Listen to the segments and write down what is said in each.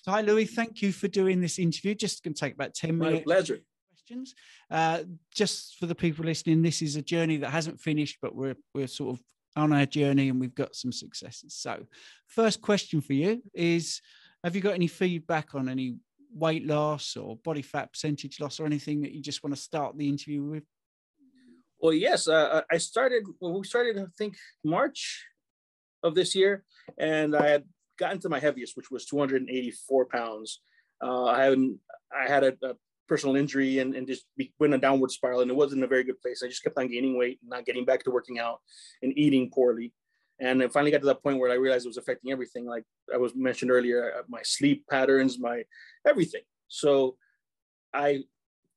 So, hi, Louis. Thank you for doing this interview. Just going to take about 10 minutes. My pleasure. Questions. Just for the people listening, this is a journey that hasn't finished, but we're sort of on our journey and we've got some successes. So, first question for you is, have you got any feedback on any weight loss or body fat percentage loss or anything that you just want to start the interview with? Well, yes, we started, I think, March of this year, and I had gotten to my heaviest, which was 284 pounds. I had a personal injury and just went a downward spiral, and it wasn't a very good place. I just kept on gaining weight, not getting back to working out and eating poorly. And it finally got to that point where I realized it was affecting everything. Like I was mentioned earlier, my sleep patterns, my everything. So I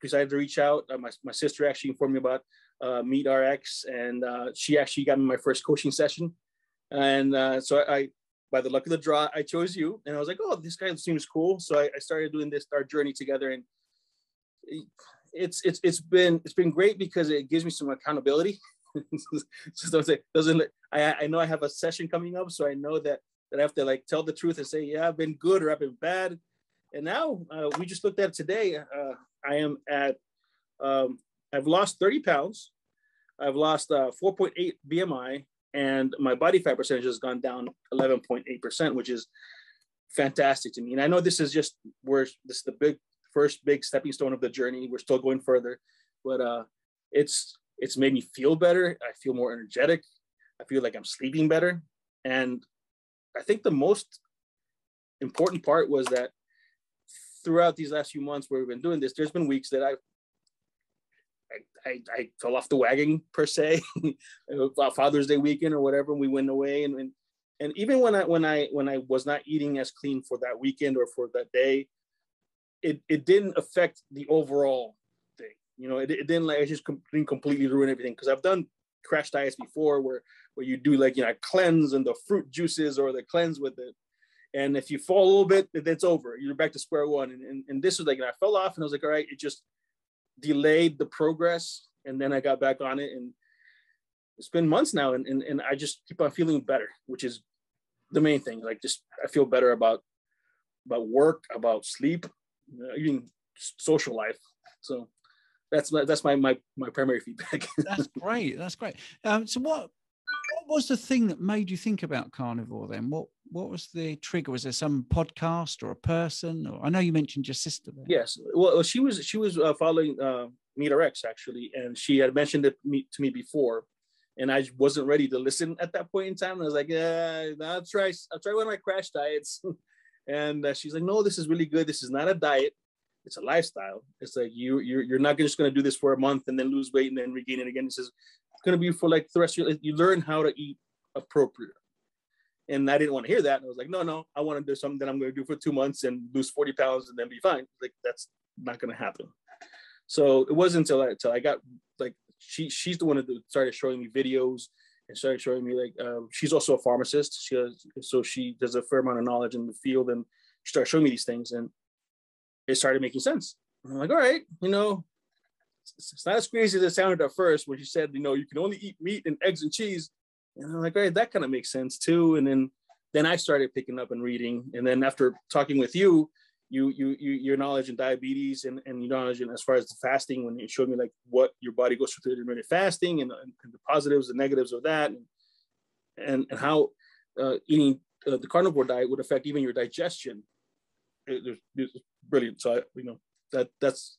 decided to reach out. My sister actually informed me about Meet RX, and she actually got me my first coaching session. And so I, by the luck of the draw, I chose you, and I was like, oh, this guy seems cool. So I started doing our journey together, and it's been great because it gives me some accountability. So I know I have a session coming up, so I know that I have to like tell the truth and say, yeah, I've been good or I've been bad. And now we just looked at it today. I am at I've lost 30 pounds. I've lost 4.8 BMI, and my body fat percentage has gone down 11.8%, which is fantastic to me. And I know this is the first big stepping stone of the journey. We're still going further, but it's made me feel better. I feel more energetic. I feel like I'm sleeping better. And I think the most important part was that throughout these last few months where we've been doing this, there's been weeks that I fell off the wagon per se, Father's Day weekend or whatever. We went away, and even when I was not eating as clean for that weekend or for that day, it didn't affect the overall thing. You know, it didn't like it just didn't completely ruin everything, because I've done crash diets before where you do like, you know, cleanse and the fruit juices or the cleanse with it. And if you fall a little bit, it's over. You're back to square one. And this was like, I fell off and I was like, all right, it just delayed the progress. And then I got back on it, and it's been months now. And I just keep on feeling better, which is the main thing. Like, just, I feel better about work, about sleep, even social life. So that's my primary feedback. That's great. That's great. So what was the thing that made you think about carnivore then? What was the trigger? Was there some podcast or a person? Or I know you mentioned your sister there. Yes. Well, she was following Meet RX actually, and she had mentioned it to me before, and I wasn't ready to listen at that point in time. I was like, yeah, I'll try one of my crash diets. And she's like, no, this is really good. This is not a diet. It's a lifestyle. It's like you're not just going to do this for a month and then lose weight and then regain it again. It says it's going to be for like the rest of your life. You learn how to eat appropriate. And I didn't want to hear that. And I was like, no, I want to do something that I'm going to do for 2 months and lose 40 pounds and then be fine. Like, that's not going to happen. So it wasn't until I got like, she's the one that started showing me videos and started showing me like, she's also a pharmacist. So she does a fair amount of knowledge in the field, and she started showing me these things, and it started making sense. And I'm like, all right, you know, it's not as crazy as it sounded at first when she said, you know, you can only eat meat and eggs and cheese. And I'm like, all right, that kind of makes sense too. And then I started picking up and reading. And then after talking with you, your knowledge in diabetes and your knowledge in as far as the fasting, when you showed me like what your body goes through intermittent fasting and the positives and negatives of that, and how eating the carnivore diet would affect even your digestion. It's brilliant. So that's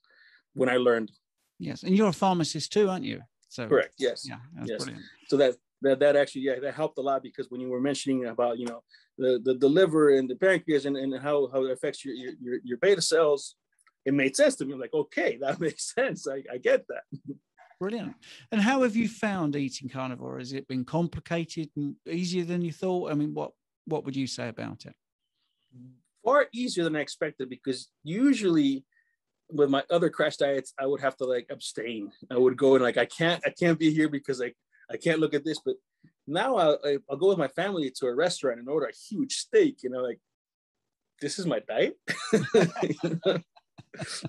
when I learned. Yes, and you're a pharmacist too, aren't you? So correct. Yes. Yeah, that's brilliant. So that actually, that helped a lot, because when you were mentioning about, you know, the liver and the pancreas and how it affects your beta cells, it made sense to me. I'm like, okay, that makes sense. I get that. Brilliant. And how have you found eating carnivore? Has it been complicated and easier than you thought? I mean, what would you say about it? Far easier than I expected, because usually with my other crash diets, I would have to like abstain. I would go and like, I can't be here because I can't look at this. But now I'll go with my family to a restaurant and order a huge steak, you know, like, this is my diet.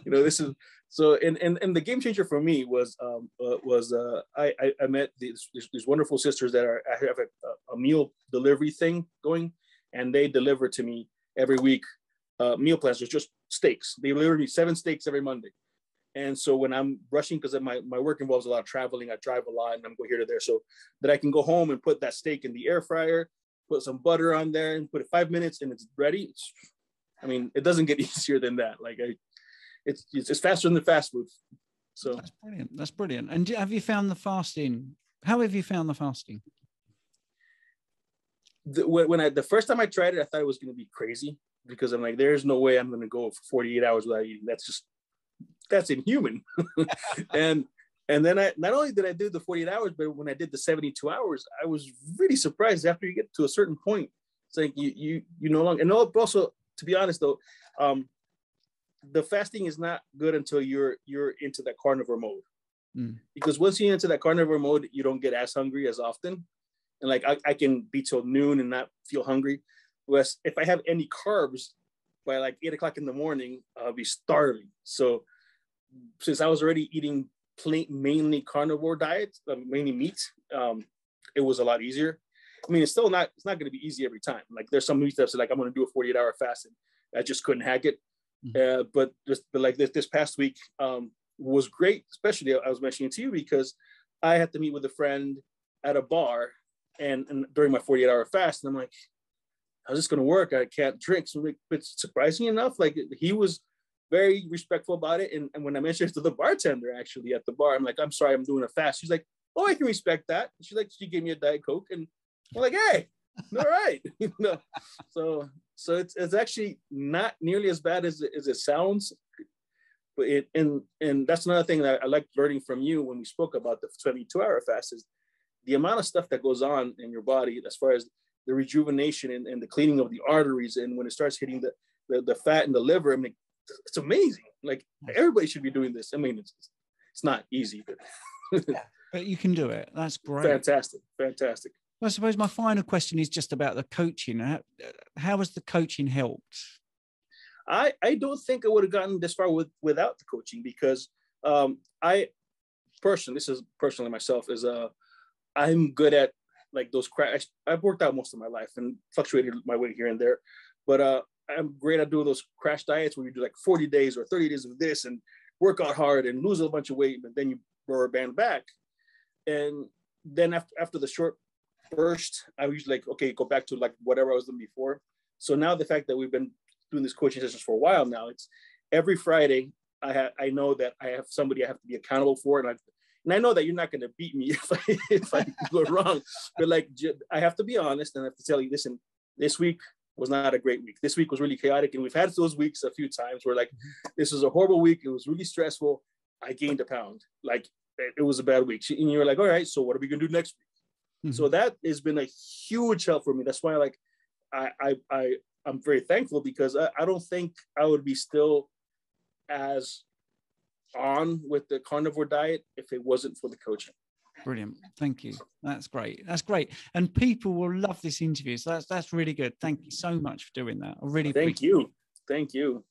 You know, this is so. And the game changer for me was I met these wonderful sisters that I have a meal delivery thing going, and they deliver to me every week meal plans was just steaks. They literally 7 steaks every Monday. And so when I'm rushing, because my work involves a lot of traveling, I drive a lot and I'm going here to there, so that I can go home and put that steak in the air fryer, put some butter on there and put it 5 minutes and it's ready. It doesn't get easier than that. Like it's faster than the fast food. So that's brilliant. That's brilliant. And have you found the fasting? How have you found the fasting? The first time I tried it, I thought it was going to be crazy, because I'm like, there's no way I'm going to go for 48 hours without eating. That's inhuman. and then not only did I do the 48 hours, but when I did the 72 hours, I was really surprised. After you get to a certain point, it's like you no longer. And also, to be honest though, the fasting is not good until you're into that carnivore mode. Because once you're into that carnivore mode, you don't get as hungry as often. And like I can be till noon and not feel hungry. Whereas if I have any carbs by like 8 o'clock in the morning, I'll be starving. So since I was already eating mainly carnivore diet, mainly meat, it was a lot easier. It's not going to be easy every time. Like there's some weeks that say like, I'm going to do a 48-hour fast, and I just couldn't hack it. But like this past week was great, especially I was mentioning to you, because I had to meet with a friend at a bar and during my 48-hour fast, and I'm like, how's this going to work? I can't drink. So it's surprising enough, like he was very respectful about it. And when I mentioned it to the bartender actually at the bar, I'm like, I'm sorry, I'm doing a fast. She's like, oh, I can respect that. She gave me a Diet Coke, and I'm like, hey, all right. So it's actually not nearly as bad as it sounds. But and that's another thing that I like learning from you when we spoke about the 72-hour fast, is the amount of stuff that goes on in your body as far as the rejuvenation and the cleaning of the arteries. And when it starts hitting the fat and the liver, it's amazing. Like everybody should be doing this. It's not easy, but but you can do it. That's great. Fantastic. Well, I suppose my final question is just about the coaching. How has the coaching helped? I don't think I would have gotten this far without the coaching, because this is personally myself, is I'm good at like those crash. I've worked out most of my life and fluctuated my weight here and there, but I'm great at doing those crash diets where you do like 40 days or 30 days of this and work out hard and lose a bunch of weight, but then you rubber band back. And then after the short burst, I was like, okay, go back to like whatever I was doing before. So now the fact that we've been doing these coaching sessions for a while now, it's every Friday. I know that I have somebody I have to be accountable for, and I know that you're not going to beat me if I go wrong, but like I have to be honest, and I have to tell you, listen, this week was not a great week. This week was really chaotic, and we've had those weeks a few times where like this was a horrible week. It was really stressful. I gained a pound. Like it was a bad week, and you're like, all right, so what are we going to do next week? So that has been a huge help for me. That's why like I'm very thankful, because I don't think I would be still as on with the carnivore diet if it wasn't for the coaching. Brilliant. Thank you. That's great. And people will love this interview. So that's really good. Thank you so much for doing that. I really appreciate it. Thank you.